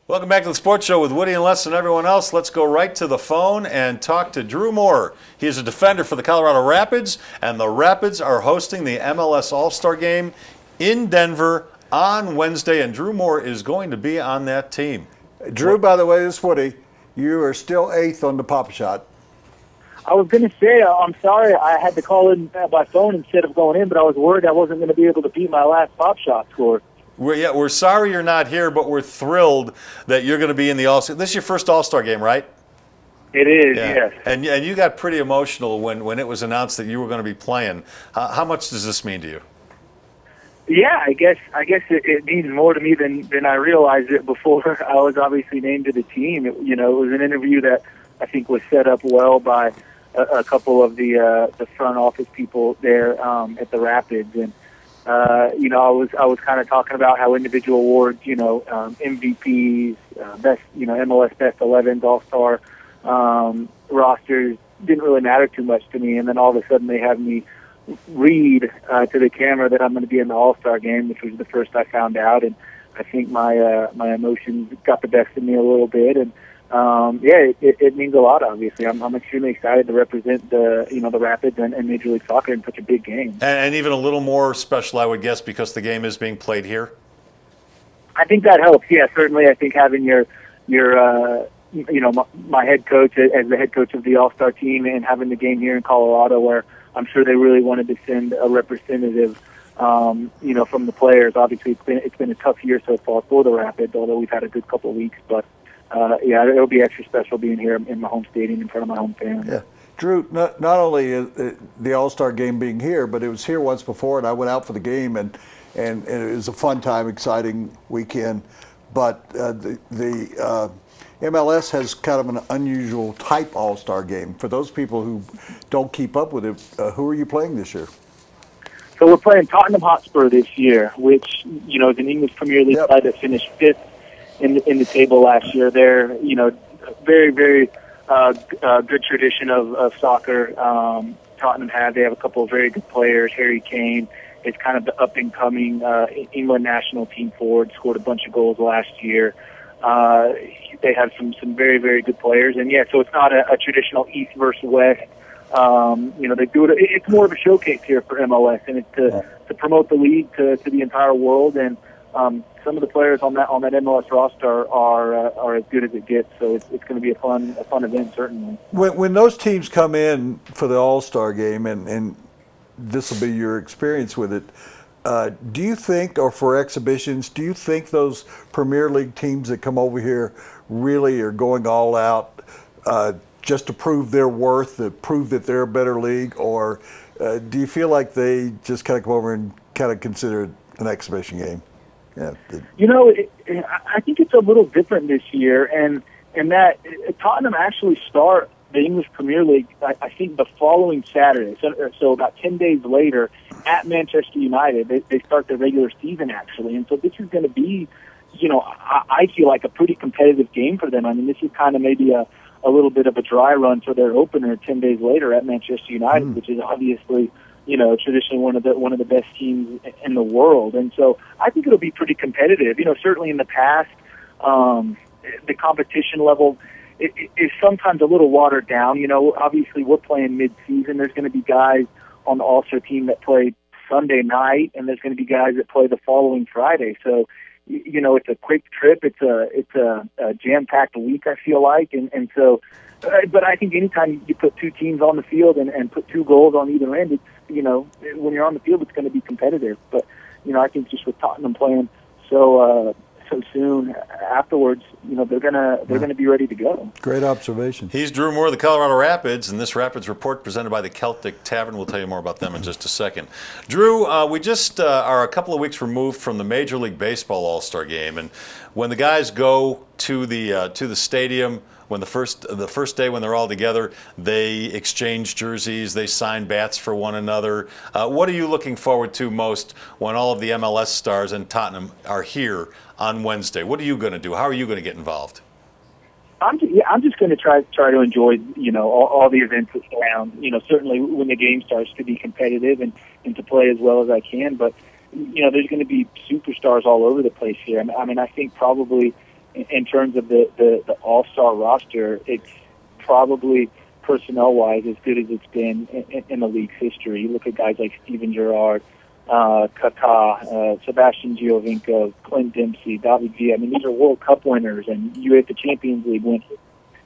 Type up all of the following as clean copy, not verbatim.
Welcome back to the Sports Show with Woody and Les and everyone else. Let's go right to the phone and talk to Drew Moor. He is a defender for the Colorado Rapids, and the Rapids are hosting the MLS All-Star game in Denver on Wednesday, and Drew Moor is going to be on that team. Drew, by the way, this is Woody. You are still 8th on the pop shot. I was going to say, I'm sorry I had to call in by phone instead of going in, but I was worried I wasn't going to be able to beat my last pop shot score. We're sorry you're not here, but we're thrilled that you're going to be in the All-Star. This is your first All-Star game, right? It is, yes. And you got pretty emotional when it was announced that you were going to be playing. How much does this mean to you? Yeah, I guess it means more to me than I realized it before I was obviously named to the team. It was an interview that I think was set up well by a couple of the front office people there at the Rapids, and I was kind of talking about how individual awards, MVPs, best, MLS Best 11s, All-Star rosters didn't really matter too much to me, and then all of a sudden they have me read to the camera that I'm going to be in the All-Star game, which was the first I found out, and I think my emotions got the best of me a little bit, and it means a lot. Obviously, I'm extremely excited to represent the Rapids and Major League Soccer in such a big game, and even a little more special, I would guess, because the game is being played here. I think that helps. Yeah, certainly. I think having your my head coach as the head coach of the All-Star team and having the game here in Colorado, where I'm sure they really wanted to send a representative, from the players. Obviously, it's been a tough year so far for the Rapids, although we've had a good couple of weeks. But it'll be extra special being here in my home stadium in front of my home fans. Yeah, Drew. Not only the All-Star game being here, but it was here once before, and I went out for the game, and it was a fun time, exciting weekend. But the MLS has kind of an unusual type All-Star game. For those people who don't keep up with it, who are you playing this year? So we're playing Tottenham Hotspur this year, which is an English Premier League side that finished 5th in the table last year. They're very, very good tradition of soccer. Tottenham they have a couple of very good players. Harry Kane is kind of the up and coming England national team forward. Scored a bunch of goals last year. They have some very, very good players, and so it's not a traditional East versus West. They do it. It's more of a showcase here for MLS, and it's to promote the league to the entire world. And some of the players on that MLS roster are as good as it gets. So it's going to be a fun event, certainly. When those teams come in for the All-Star game, and this will be your experience with it, do you think, or for exhibitions, do you think those Premier League teams that come over here really are going all out just to prove their worth, to prove that they're a better league, or do you feel like they just kind of come over and kind of consider it an exhibition game? Yeah. I think it's a little different this year, and that Tottenham actually start the English Premier League, I think, the following Saturday. So about 10 days later, at Manchester United, they start their regular season, actually. And so this is going to be, I feel like a pretty competitive game for them. I mean, this is kind of maybe a little bit of a dry run for their opener 10 days later at Manchester United, which is obviously, traditionally one of the best teams in the world. And so I think it'll be pretty competitive. Certainly in the past, the competition level is sometimes a little watered down. Obviously we're playing mid-season. There's going to be guys on the All-Star team that play Sunday night, and there's going to be guys that play the following Friday. So, it's a quick trip. It's a jam-packed week, I feel like, and so. But I think anytime you put two teams on the field and put 2 goals on either end, it's when you're on the field, it's going to be competitive. But I think just with Tottenham playing so soon afterwards, they're gonna be ready to go. Great observation. He's Drew Moor of the Colorado Rapids, and this Rapids report presented by the Celtic Tavern. We'll tell you more about them in just a second. Drew, we just are a couple of weeks removed from the Major League Baseball All-Star Game, and when the guys go to the stadium, when the first day when they're all together, they exchange jerseys, they sign bats for one another. What are you looking forward to most when all of the MLS stars and Tottenham are here on Wednesday? What are you going to do? How are you going to get involved? I'm just going to try to enjoy all the events that surround. Certainly when the game starts, to be competitive and to play as well as I can. But there's going to be superstars all over the place here. I mean, I think probably in terms of the All-Star roster, it's probably personnel-wise as good as it's been in the league's history. You look at guys like Steven Gerrard, Kaká, Sebastian Giovinco, Clint Dempsey, David Villa. I mean, these are World Cup winners, and you had the Champions League winners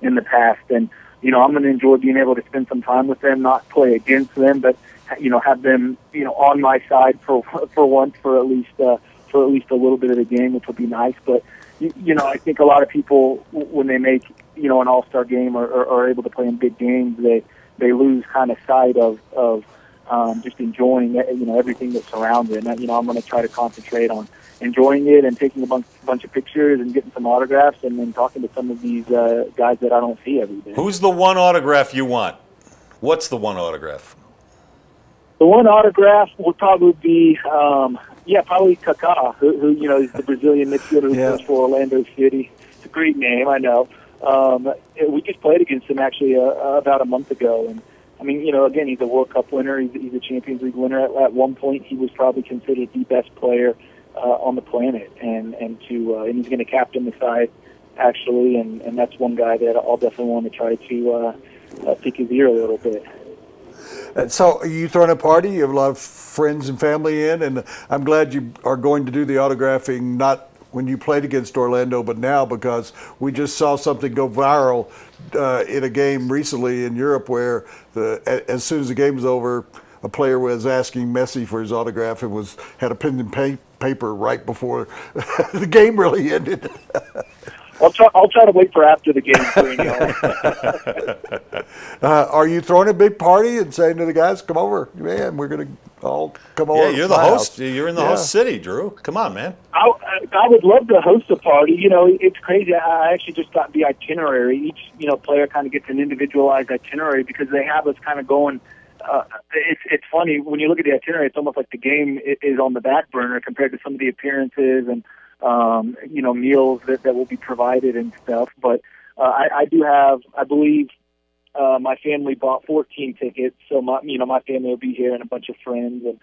in the past. And, you know, I'm going to enjoy being able to spend some time with them, not play against them, but, you know, have them, you know, on my side for once, for at least a little bit of the game, which would be nice. But, you know, I think a lot of people, when they make, you know, an All-Star game or are able to play in big games, they lose kind of sight of just enjoying, you know, everything that surrounds it. And, you know, I'm going to try to concentrate on enjoying it and taking a bunch of pictures and getting some autographs and then talking to some of these guys that I don't see every day. Who's the one autograph you want? What's the one autograph? The one autograph would probably be, probably Kaká, who you know, is the Brazilian midfielder who plays for Orlando City. It's a great name, I know. We just played against him actually about a month ago, and I mean, you know, again, he's a World Cup winner. He's a Champions League winner. At one point, he was probably considered the best player on the planet, and he's going to captain the side actually, and that's one guy that I'll definitely want to try to pick his ear a little bit. So, are you throwing a party? You have a lot of friends and family in, and I'm glad you are going to do the autographing, not when you played against Orlando, but now, because we just saw something go viral in a game recently in Europe where as soon as the game was over, a player was asking Messi for his autograph and had a pen and paper right before the game really ended. I'll try to wait for after the game. Are you throwing a big party and saying to the guys, "Come over, man, we're going to all come over"? Yeah, you're the host. You're in the host city, Drew. Come on, man. I would love to host a party. You know, it's crazy. I actually just got the itinerary. Each, you know, player kind of gets an individualized itinerary because they have us kind of going. It's funny when you look at the itinerary. It's almost like the game is on the back burner compared to some of the appearances and you know, meals that will be provided and stuff. But I do have, I believe, my family bought 14 tickets, so my family will be here and a bunch of friends, and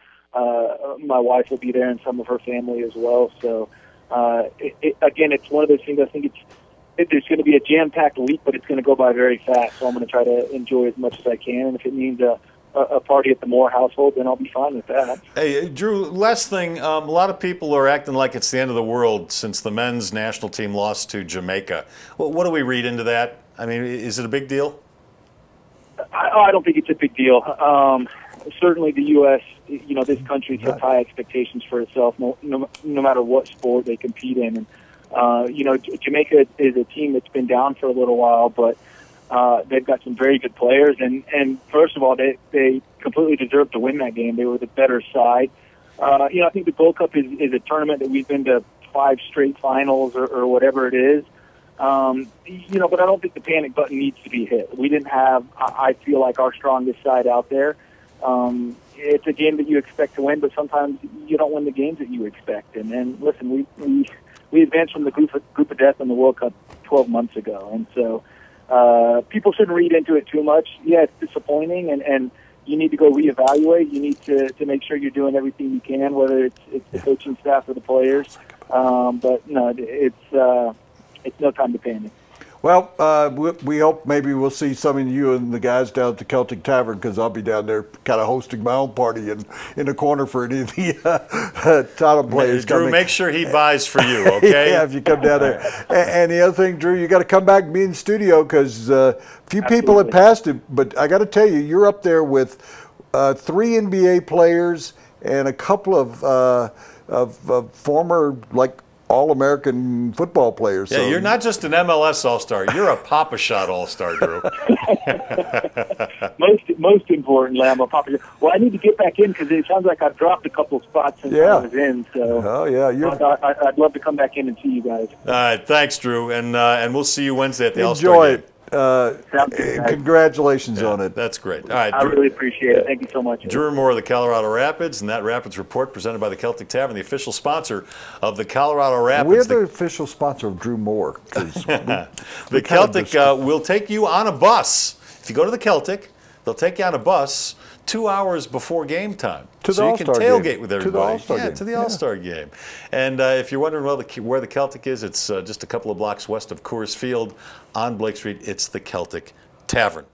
my wife will be there and some of her family as well. So again, it's one of those things. I think there's going to be a jam-packed week, but it's going to go by very fast. So I'm going to try to enjoy as much as I can, and if it means a party at the Moor household, then I'll be fine with that. Hey, Drew, last thing, a lot of people are acting like it's the end of the world since the men's national team lost to Jamaica. What do we read into that? I mean, is it a big deal? I don't think it's a big deal. Certainly the U.S., you know, this country sets high expectations for itself, no matter what sport they compete in. And, you know, Jamaica is a team that's been down for a little while, but they've got some very good players, and first of all, they completely deserve to win that game. They were the better side. You know, I think the Gold Cup is a tournament that we've been to 5 straight finals or whatever it is. You know, but I don't think the panic button needs to be hit. We didn't have, I feel like, our strongest side out there. It's a game that you expect to win, but sometimes you don't win the games that you expect. And then, listen, we advanced from the group of death in the World Cup 12 months ago, and so. People shouldn't read into it too much. Yeah, it's disappointing, and you need to go reevaluate. You need to make sure you're doing everything you can, whether it's the coaching staff or the players. But no, it's no time to panic. Well, we hope maybe we'll see some of you and the guys down at the Celtic Tavern, because I'll be down there kind of hosting my own party in the corner for any of the Tottenham players. Drew, make sure he buys for you, okay? Yeah, if you come down there. And the other thing, Drew, you got to come back and be in the studio, because a few people have passed it, but I got to tell you, you're up there with 3 NBA players and a couple of former, like, All-American football players. Yeah, so you're not just an MLS All-Star. You're a Papa Shot All-Star, Drew. most important, Lamb, Papa Shot. Well, I need to get back in because it sounds like I've dropped a couple of spots since I was in. So, I'd love to come back in and see you guys. All right, thanks, Drew, and we'll see you Wednesday at the All-Star game. Enjoy it. Congratulations on it. That's great. All right, I really appreciate it. Thank you so much. Drew Moor of the Colorado Rapids, and that Rapids Report presented by the Celtic Tavern, the official sponsor of the Colorado Rapids. We're the official sponsor of Drew Moor. The Celtic will take you on a bus. If you go to the Celtic, they'll take you on a bus 2 hours before game time. To the so you can All-Star tailgate game. with To the everybody. All-Star yeah, game. to the All-Star game. And if you're wondering where the Celtic is, it's just a couple of blocks west of Coors Field on Blake Street. It's the Celtic Tavern.